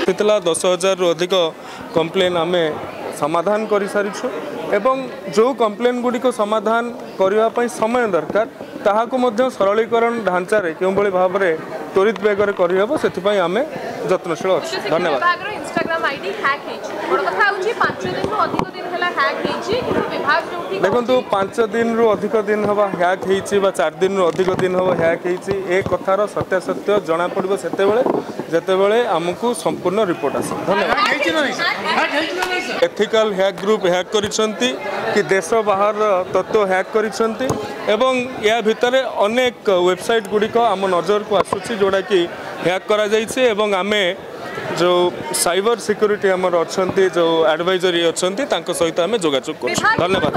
पिछला 10,000 रु अधिक कंप्लेन आम समाधान कर सारीछु एवं जो कंप्लेन गुड़ी को समाधान करने समय दरकार ताहाको मध्य सरलीकरण ढांचा क्यों भाव में त्वरित बेगर करहब से आम यत्नशील अच्छे। धन्यवाद। इंस्टाग्राम आईडी हैक हेची बड़ कथा होची 5 दिन रु अधिक दिन हला हैक हेची किंतु विभाग जोठी देखंतु 5 दिन रु अधिक दिन हवा हैक हेची बा 4 दिन रु अधिक दिन हवा हैक हेची ए कथार सत्यासत्य जना पड़िबो सेतेबेले जेतेबेले हमकु संपूर्ण रिपोर्ट आसे। धन्यवाद। एथिकल हैक ग्रुप हैक करिसंती कि देश बाहर तत्व हैक करिसंती एवं या भितर अनेक वेबसाइट गुडी को आम नजर को आसुची जोड़ा कि हैक करा जाइछे एवं आमे जो साइबर सिक्योरिटी आमर अच्छा जो एडवाइजरी अच्छा सहित आम जोगाजोग कर। धन्यवाद।